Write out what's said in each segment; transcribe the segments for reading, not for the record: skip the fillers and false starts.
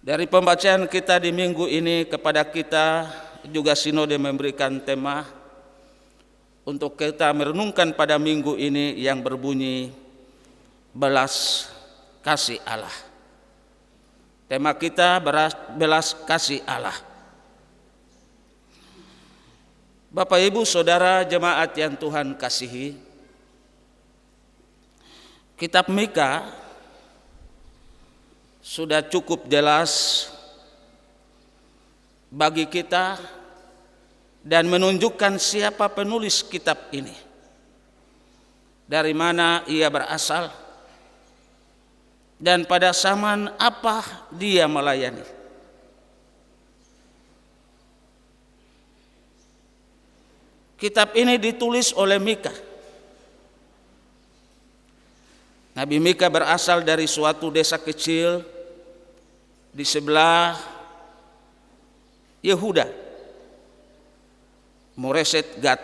Dari pembacaan kita di minggu ini kepada kita juga Sinode memberikan tema untuk kita merenungkan pada minggu ini yang berbunyi belas kasih Allah. Tema kita belas kasih Allah. Bapak Ibu Saudara jemaat yang Tuhan kasihi, kitab Mika sudah cukup jelas bagi kita dan menunjukkan siapa penulis kitab ini, dari mana ia berasal, dan pada zaman apa dia melayani. Kitab ini ditulis oleh Mika. Nabi Mika berasal dari suatu desa kecil di sebelah Yehuda, Moreset Gad,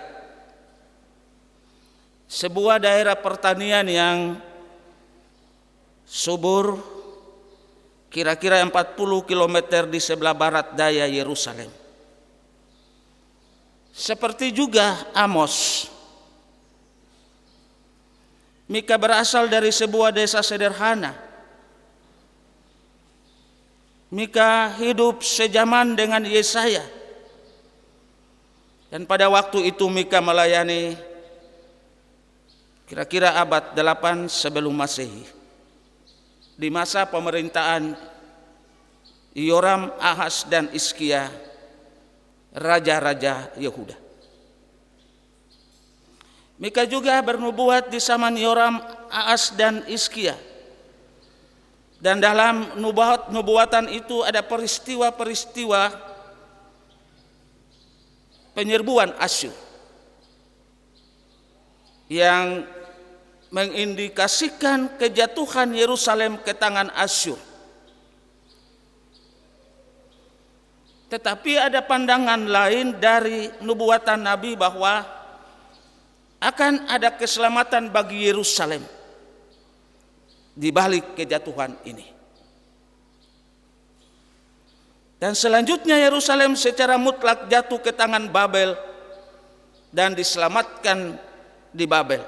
sebuah daerah pertanian yang subur, kira-kira 40 km di sebelah barat daya Yerusalem. Seperti juga Amos, Mika berasal dari sebuah desa sederhana. Mika hidup sejaman dengan Yesaya. Dan pada waktu itu Mika melayani kira-kira abad 8 sebelum Masehi. Di masa pemerintahan Yoram, Ahaz, dan Hizkia, raja-raja Yehuda. Mika juga bernubuat di zaman Yoram, Ahaz, dan Hizkia. Dan dalam nubuatan itu ada peristiwa-peristiwa penyerbuan Asyur yang mengindikasikan kejatuhan Yerusalem ke tangan Asyur. Tetapi ada pandangan lain dari nubuatan Nabi bahwa akan ada keselamatan bagi Yerusalem di balik kejatuhan ini. Dan selanjutnya Yerusalem secara mutlak jatuh ke tangan Babel dan diselamatkan di Babel.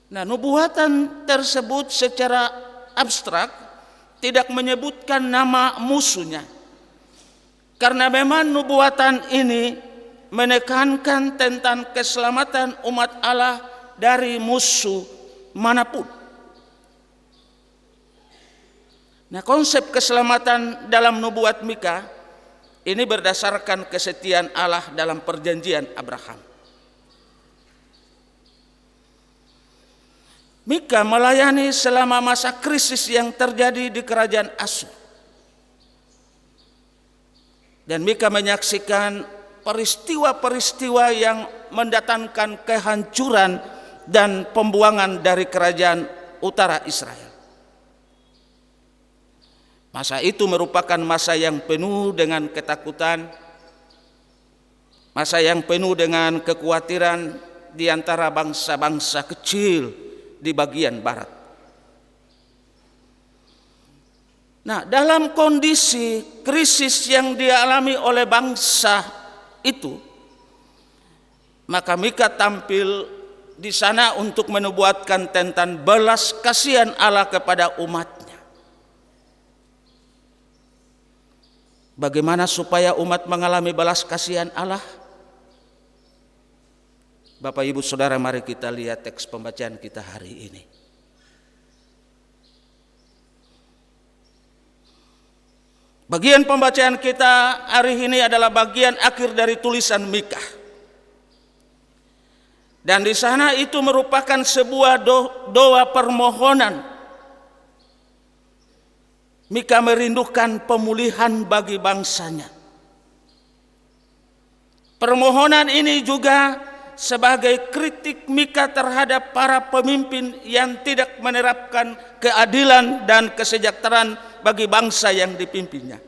Nah, nubuatan tersebut secara abstrak tidak menyebutkan nama musuhnya. Karena memang nubuatan ini menekankan tentang keselamatan umat Allah dari musuh manapun. Nah, konsep keselamatan dalam nubuat Mika ini berdasarkan kesetiaan Allah dalam perjanjian Abraham. Mika melayani selama masa krisis yang terjadi di kerajaan Asyur. Dan Mika menyaksikan peristiwa-peristiwa yang mendatangkan kehancuran dan pembuangan dari kerajaan utara Israel. Masa itu merupakan masa yang penuh dengan ketakutan, masa yang penuh dengan kekhawatiran di antara bangsa-bangsa kecil di bagian barat. Nah, dalam kondisi krisis yang dialami oleh bangsa itu, maka Mika tampil di sana untuk menubuatkan tentang belas kasihan Allah kepada umatnya. Bagaimana supaya umat mengalami belas kasihan Allah? Bapak Ibu Saudara, mari kita lihat teks pembacaan kita hari ini. Bagian pembacaan kita hari ini adalah bagian akhir dari tulisan Mika. Dan di sana itu merupakan sebuah doa permohonan. Mika merindukan pemulihan bagi bangsanya. Permohonan ini juga sebagai kritik Mika terhadap para pemimpin yang tidak menerapkan keadilan dan kesejahteraan bagi bangsa yang dipimpinnya.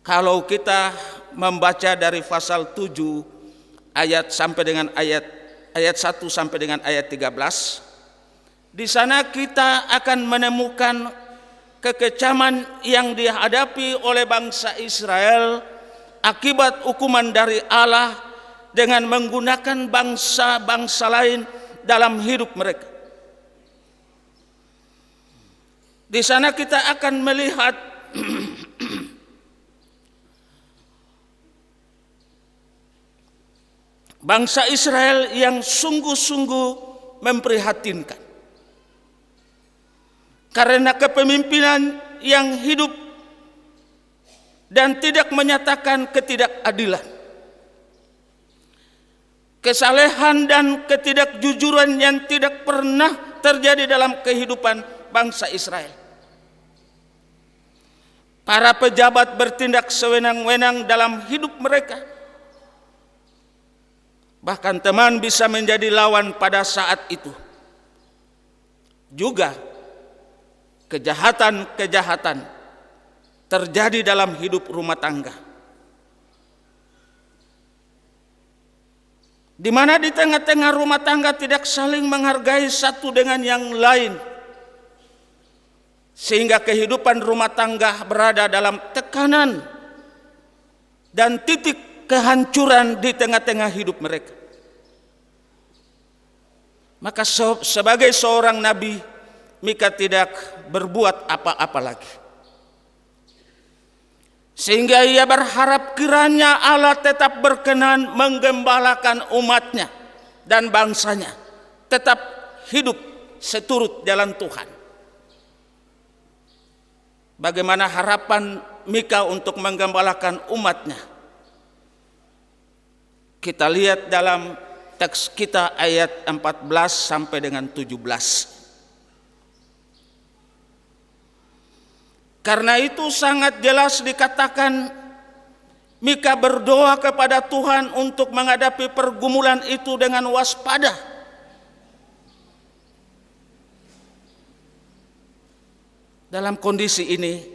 Kalau kita membaca dari pasal 7 ayat 1 sampai dengan ayat 13, Di sana kita akan menemukan kekecaman yang dihadapi oleh bangsa Israel akibat hukuman dari Allah dengan menggunakan bangsa-bangsa lain dalam hidup mereka. Di sana kita akan melihat bangsa Israel yang sungguh-sungguh memprihatinkan karena kepemimpinan yang hidup dan tidak menyatakan ketidakadilan, kesalehan dan ketidakjujuran yang tidak pernah terjadi dalam kehidupan bangsa Israel. Para pejabat bertindak sewenang-wenang dalam hidup mereka. Bahkan teman bisa menjadi lawan pada saat itu. Juga kejahatan-kejahatan terjadi dalam hidup rumah tangga, di mana di tengah-tengah rumah tangga tidak saling menghargai satu dengan yang lain, sehingga kehidupan rumah tangga berada dalam tekanan dan titik kehancuran di tengah-tengah hidup mereka. Maka sebagai seorang nabi, Mika tidak berbuat apa-apa lagi, sehingga ia berharap kiranya Allah tetap berkenan menggembalakan umatnya dan bangsanya tetap hidup seturut jalan Tuhan. Bagaimana harapan Mika untuk menggembalakan umatnya? Kita lihat dalam teks kita ayat 14 sampai dengan 17. Karena itu sangat jelas dikatakan Mika berdoa kepada Tuhan untuk menghadapi pergumulan itu dengan waspada. Dalam kondisi ini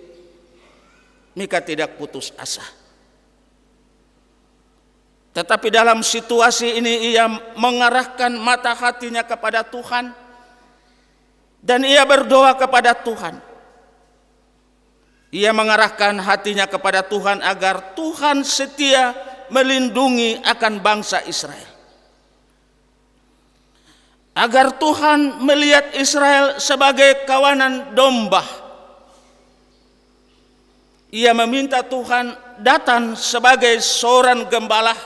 Mika tidak putus asa. Tetapi dalam situasi ini ia mengarahkan mata hatinya kepada Tuhan dan ia berdoa kepada Tuhan. Ia mengarahkan hatinya kepada Tuhan agar Tuhan setia melindungi akan bangsa Israel. Agar Tuhan melihat Israel sebagai kawanan domba. Ia meminta Tuhan datang sebagai seorang gembala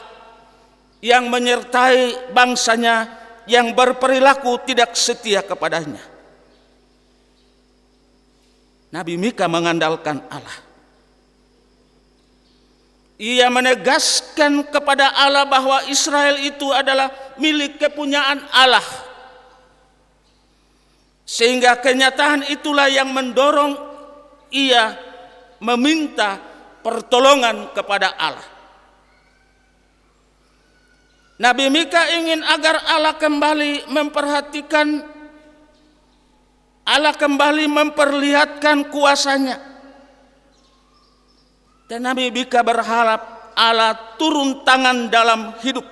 yang menyertai bangsanya yang berperilaku tidak setia kepadanya. Nabi Mika mengandalkan Allah. Ia menegaskan kepada Allah bahwa Israel itu adalah milik kepunyaan Allah. Sehingga kenyataan itulah yang mendorong ia meminta pertolongan kepada Allah. Nabi Mika ingin agar Allah kembali memperhatikan, Allah kembali memperlihatkan kuasanya. Dan Nabi Mika berharap Allah turun tangan dalam hidup.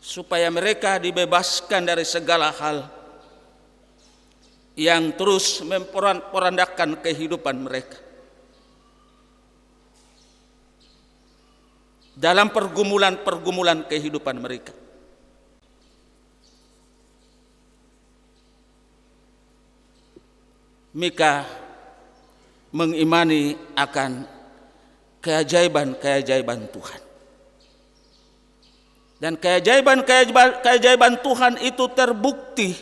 Supaya mereka dibebaskan dari segala hal yang terus memporak-porandakan kehidupan mereka. Dalam pergumulan-pergumulan kehidupan mereka. Mika mengimani akan keajaiban-keajaiban Tuhan. Dan keajaiban Tuhan itu terbukti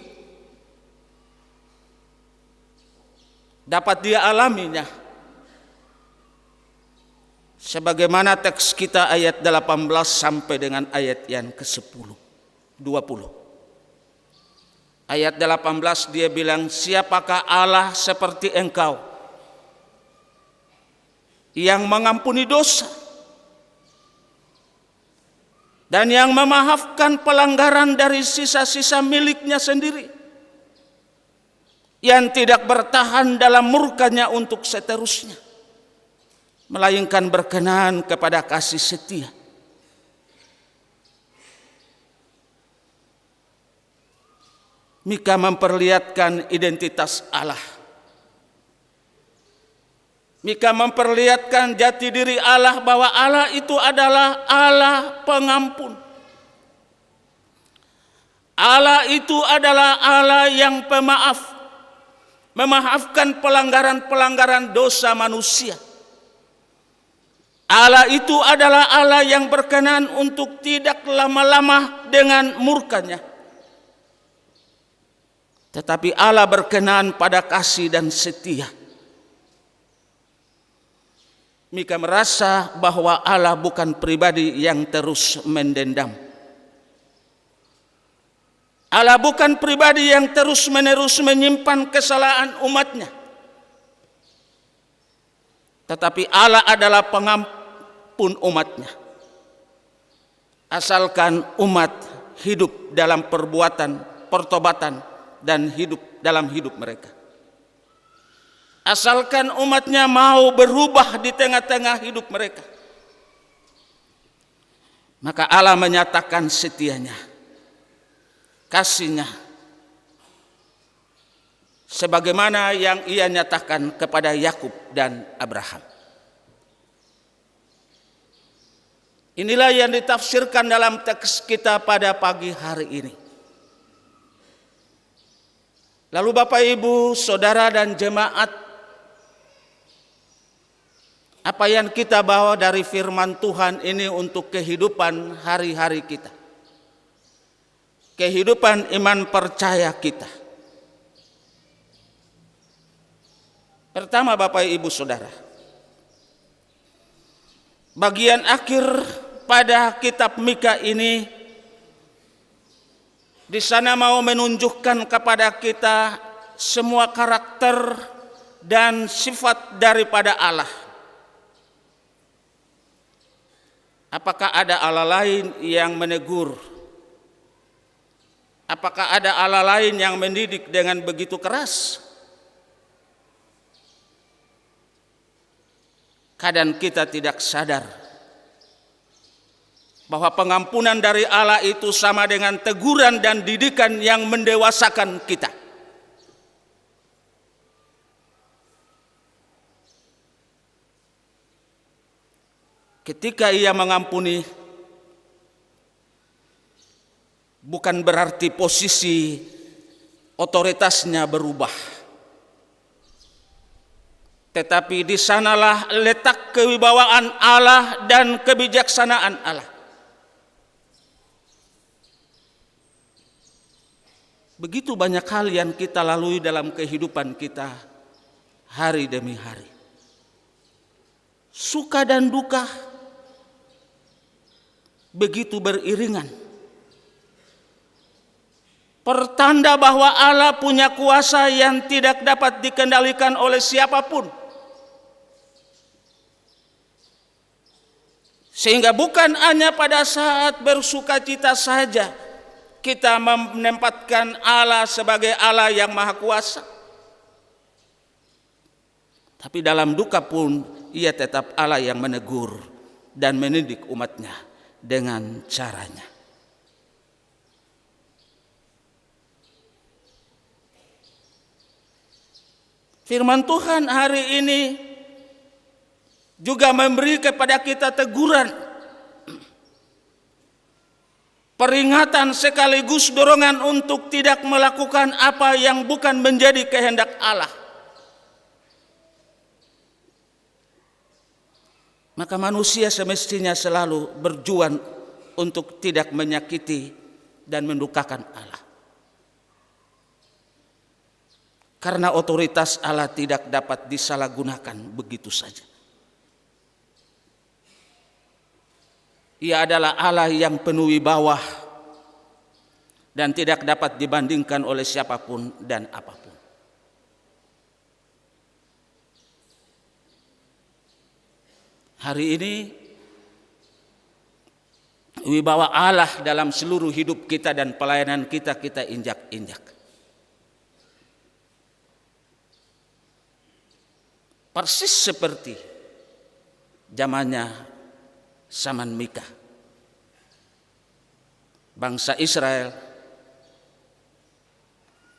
dapat dia alaminya. Sebagaimana teks kita ayat 18 sampai dengan ayat yang ke-10, 20. Ayat 18 dia bilang, siapakah Allah seperti engkau yang mengampuni dosa dan yang memaafkan pelanggaran dari sisa-sisa miliknya sendiri, yang tidak bertahan dalam murkanya untuk seterusnya, melainkan berkenan kepada kasih setia Mika memperlihatkan identitas Allah. Mika memperlihatkan jati diri Allah, bahwa Allah itu adalah Allah pengampun. Allah itu adalah Allah yang pemaaf, memaafkan pelanggaran-pelanggaran dosa manusia. Allah itu adalah Allah yang berkenan untuk tidak lama-lama dengan murkanya. Tetapi Allah berkenan pada kasih dan setia. Mika merasa bahwa Allah bukan pribadi yang terus mendendam. Allah bukan pribadi yang terus-menerus menyimpan kesalahan umatnya. Tetapi Allah adalah pengampun umatnya. Asalkan umat hidup dalam perbuatan, pertobatan, dan hidup dalam hidup mereka. Asalkan umatnya mau berubah di tengah-tengah hidup mereka, maka Allah menyatakan setianya, kasihnya, sebagaimana yang Ia nyatakan kepada Yakub dan Abraham. Inilah yang ditafsirkan dalam teks kita pada pagi hari ini. Lalu Bapak Ibu, Saudara dan jemaat, apa yang kita bawa dari firman Tuhan ini untuk kehidupan hari-hari kita, kehidupan iman percaya kita? Pertama Bapak Ibu Saudara, bagian akhir pada kitab Mika ini, di sana mau menunjukkan kepada kita semua karakter dan sifat daripada Allah. Apakah ada Allah lain yang menegur? Apakah ada Allah lain yang mendidik dengan begitu keras? Kadang kita tidak sadar bahwa pengampunan dari Allah itu sama dengan teguran dan didikan yang mendewasakan kita. Ketika Ia mengampuni, bukan berarti posisi otoritasnya berubah, tetapi di sanalah letak kewibawaan Allah dan kebijaksanaan Allah. Begitu banyak hal yang kita lalui dalam kehidupan kita hari demi hari. Suka dan duka begitu beriringan. Pertanda bahwa Allah punya kuasa yang tidak dapat dikendalikan oleh siapapun. Sehingga bukan hanya pada saat bersukacita saja kita menempatkan Allah sebagai Allah yang maha kuasa, tapi dalam duka pun Ia tetap Allah yang menegur dan mendidik umatnya dengan caranya. Firman Tuhan hari ini juga memberi kepada kita teguran, peringatan sekaligus dorongan untuk tidak melakukan apa yang bukan menjadi kehendak Allah. Maka manusia semestinya selalu berjuang untuk tidak menyakiti dan mendukakan Allah. Karena otoritas Allah tidak dapat disalahgunakan begitu saja. Ia adalah Allah yang penuh wibawa dan tidak dapat dibandingkan oleh siapapun dan apapun. Hari ini wibawa Allah dalam seluruh hidup kita dan pelayanan kita injak-injak. Persis seperti zamannya zaman Mika. Bangsa Israel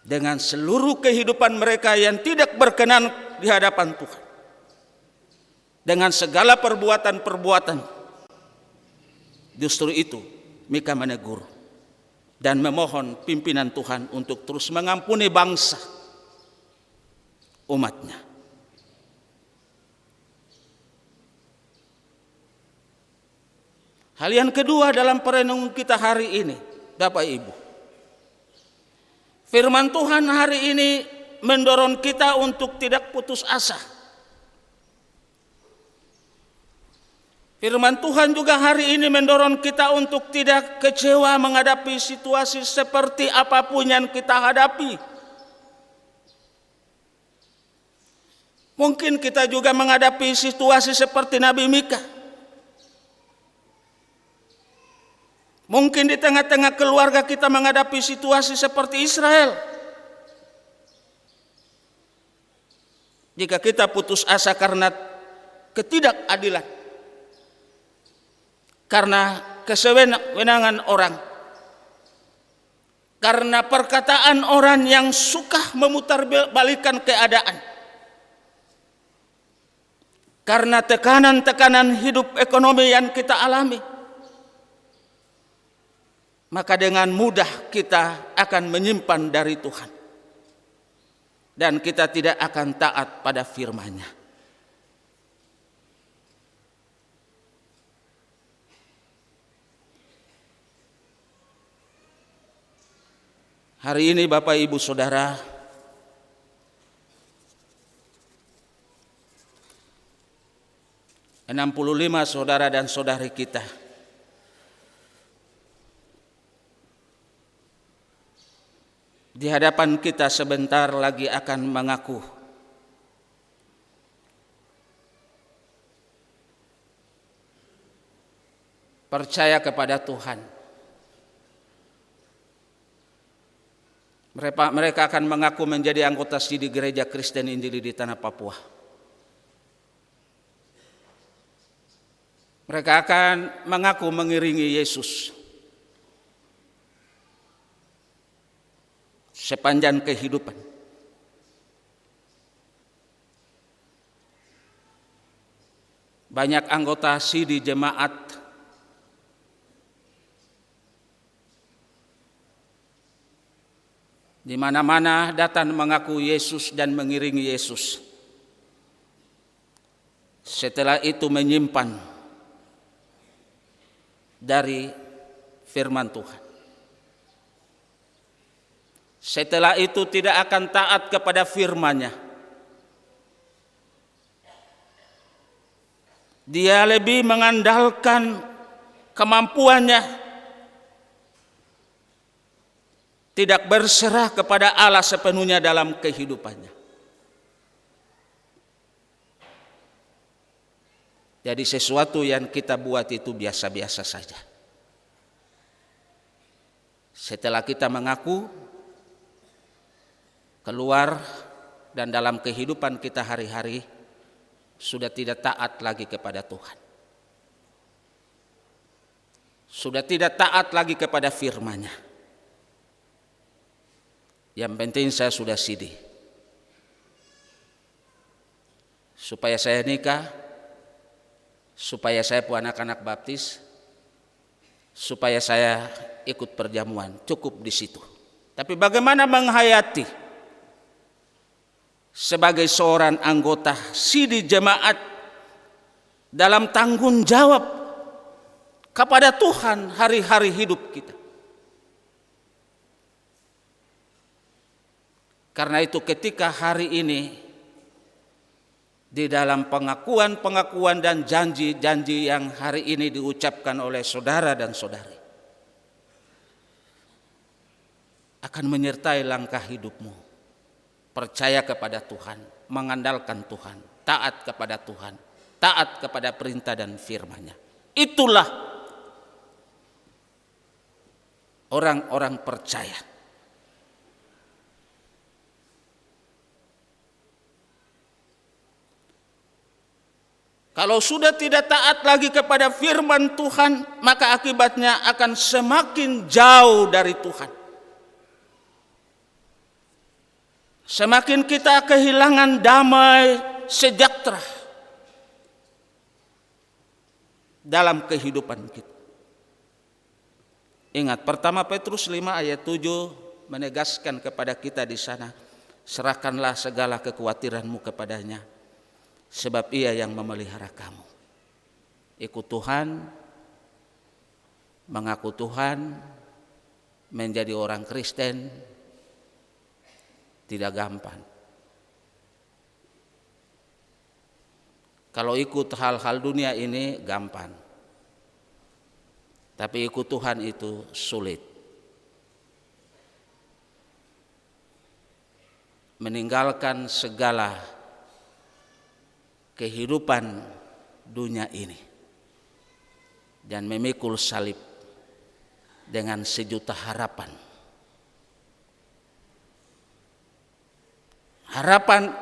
dengan seluruh kehidupan mereka yang tidak berkenan di hadapan Tuhan, dengan segala perbuatan-perbuatan. Justru itu Mika menegur dan memohon pimpinan Tuhan untuk terus mengampuni bangsa, umatnya. Hal yang kedua dalam perenungan kita hari ini, Bapak Ibu, firman Tuhan hari ini mendorong kita untuk tidak putus asa. Firman Tuhan juga hari ini mendorong kita untuk tidak kecewa menghadapi situasi seperti apapun yang kita hadapi. Mungkin kita juga menghadapi situasi seperti Nabi Mika. Mungkin di tengah-tengah keluarga kita menghadapi situasi seperti Israel. Jika kita putus asa karena ketidakadilan, karena kesewenang-wenangan orang, karena perkataan orang yang suka memutarbalikkan keadaan, karena tekanan-tekanan hidup ekonomi yang kita alami, maka dengan mudah kita akan menyimpan dari Tuhan dan kita tidak akan taat pada firman-Nya. Hari ini Bapak Ibu Saudara, (65) saudara dan saudari kita di hadapan kita sebentar lagi akan mengaku percaya kepada Tuhan. Mereka akan mengaku menjadi anggota SIDI Gereja Kristen Injili di tanah Papua. Mereka akan mengaku mengiringi Yesus sepanjang kehidupan. Banyak anggota SIDI jemaat di mana-mana datang mengaku Yesus dan mengiringi Yesus. Setelah itu menyimpan dari firman Tuhan. Setelah itu tidak akan taat kepada firman-Nya. Dia lebih mengandalkan kemampuannya, tidak berserah kepada Allah sepenuhnya dalam kehidupannya. Jadi sesuatu yang kita buat itu biasa-biasa saja. Setelah kita mengaku, keluar dan dalam kehidupan kita hari-hari sudah tidak taat lagi kepada Tuhan. Sudah tidak taat lagi kepada firman-Nya. Yang penting saya sudah SIDI. Supaya saya nikah, supaya saya punya anak-anak baptis, supaya saya ikut perjamuan, cukup di situ. Tapi bagaimana menghayati sebagai seorang anggota SIDI jemaat dalam tanggung jawab kepada Tuhan hari-hari hidup kita? Karena itu ketika hari ini di dalam pengakuan-pengakuan dan janji-janji yang hari ini diucapkan oleh saudara dan saudari akan menyertai langkah hidupmu. Percaya kepada Tuhan, mengandalkan Tuhan, taat kepada Tuhan, taat kepada perintah dan firman-Nya. Itulah orang-orang percaya. Kalau sudah tidak taat lagi kepada firman Tuhan, maka akibatnya akan semakin jauh dari Tuhan. semakin kita kehilangan damai sejahtera dalam kehidupan kita. Ingat, pertama Petrus 5 ayat 7 menegaskan kepada kita di sana, serahkanlah segala kekhawatiranmu kepadanya, sebab Ia yang memelihara kamu. Ikut Tuhan, mengaku Tuhan, menjadi orang Kristen tidak gampang. Kalau ikut hal-hal dunia ini gampang, tapi ikut Tuhan itu sulit. Meninggalkan segala kehidupan dunia ini dan memikul salib dengan sejuta harapan. Harapan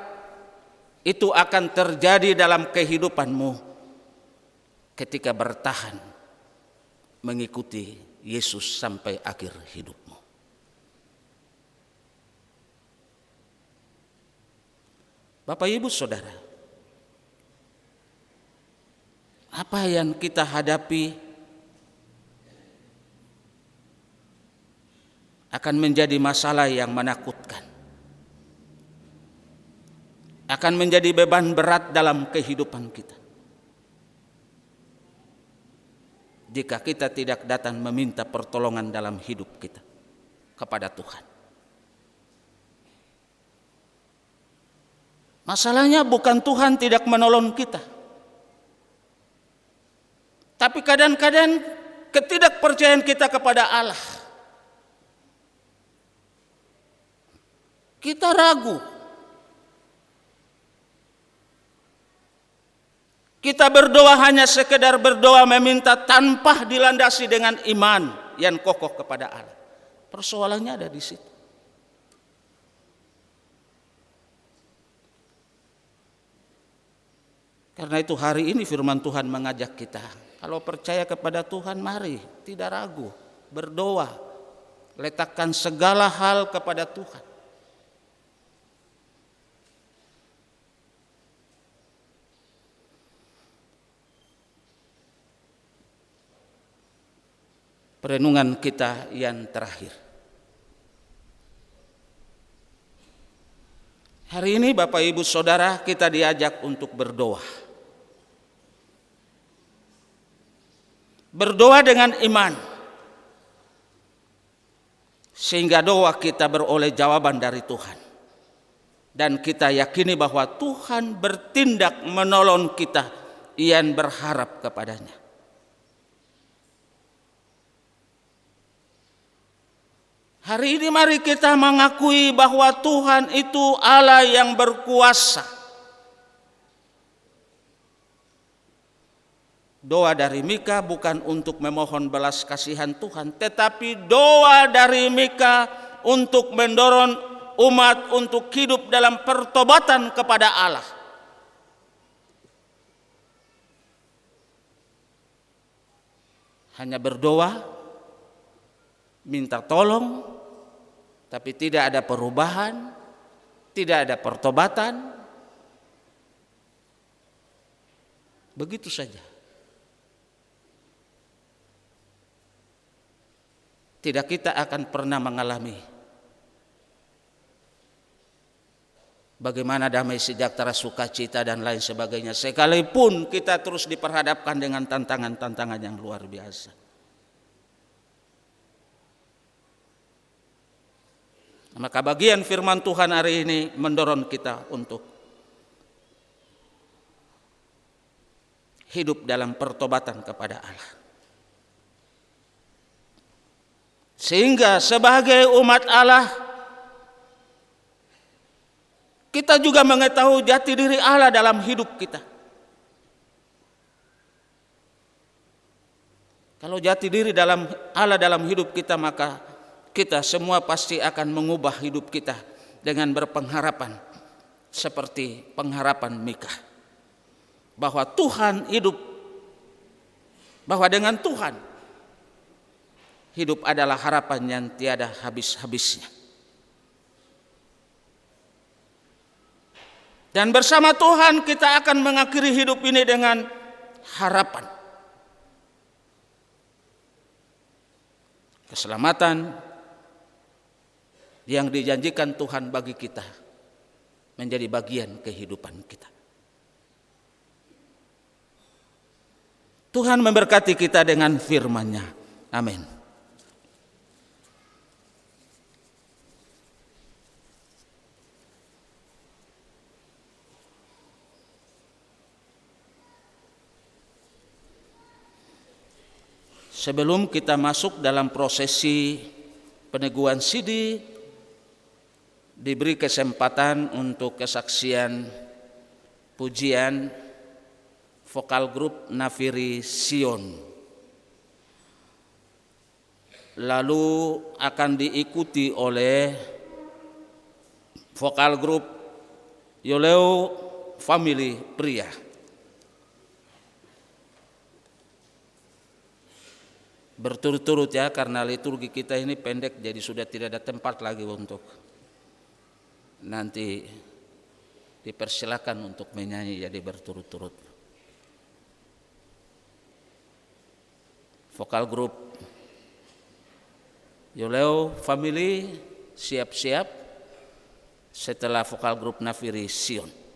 itu akan terjadi dalam kehidupanmu ketika bertahan mengikuti Yesus sampai akhir hidupmu. Bapak, Ibu, Saudara, apa yang kita hadapi akan menjadi masalah yang menakutkan, akan menjadi beban berat dalam kehidupan kita jika kita tidak datang meminta pertolongan dalam hidup kita kepada Tuhan. Masalahnya bukan Tuhan tidak menolong kita, tapi kadang-kadang ketidakpercayaan kita kepada Allah. Kita ragu. Kita berdoa hanya sekedar berdoa meminta tanpa dilandasi dengan iman yang kokoh kepada Allah. Persoalannya ada di situ. Karena itu hari ini firman Tuhan mengajak kita, kalau percaya kepada Tuhan, mari tidak ragu, berdoa, letakkan segala hal kepada Tuhan. Perenungan kita yang terakhir. Hari ini Bapak Ibu Saudara, kita diajak untuk berdoa. Berdoa dengan iman, sehingga doa kita beroleh jawaban dari Tuhan. Dan kita yakini bahwa Tuhan bertindak menolong kita yang berharap kepadanya. Hari ini mari kita mengakui bahwa Tuhan itu Allah yang berkuasa. Doa dari Mika bukan untuk memohon belas kasihan Tuhan, tetapi doa dari Mika untuk mendorong umat untuk hidup dalam pertobatan kepada Allah. Hanya berdoa, minta tolong, tapi tidak ada perubahan, tidak ada pertobatan. Begitu saja. Tidak, kita akan pernah mengalami bagaimana damai sejahtera, sukacita dan lain sebagainya, sekalipun kita terus diperhadapkan dengan tantangan-tantangan yang luar biasa. Maka bagian firman Tuhan hari ini mendorong kita untuk hidup dalam pertobatan kepada Allah. Sehingga sebagai umat Allah, kita juga mengetahui jati diri Allah dalam hidup kita. Kalau jati diri dalam Allah dalam hidup kita, maka kita semua pasti akan mengubah hidup kita dengan berpengharapan seperti pengharapan Mika, bahwa Tuhan hidup, bahwa dengan Tuhan hidup adalah harapan yang tiada habis-habisnya. Dan bersama Tuhan kita akan mengakhiri hidup ini dengan harapan. Keselamatan yang dijanjikan Tuhan bagi kita menjadi bagian kehidupan kita. Tuhan memberkati kita dengan firman-Nya. Amin. Sebelum kita masuk dalam prosesi peneguhan sidi, diberi kesempatan untuk kesaksian pujian vokal grup Nafiri Sion. Lalu akan diikuti oleh vokal grup Yoleo Family Pria. Berturut-turut ya, karena liturgi kita ini pendek, jadi sudah tidak ada tempat lagi untuk nanti dipersilakan untuk menyanyi, jadi berturut-turut. Vokal grup Yoleo Family siap-siap setelah vokal grup Nafiri Sion.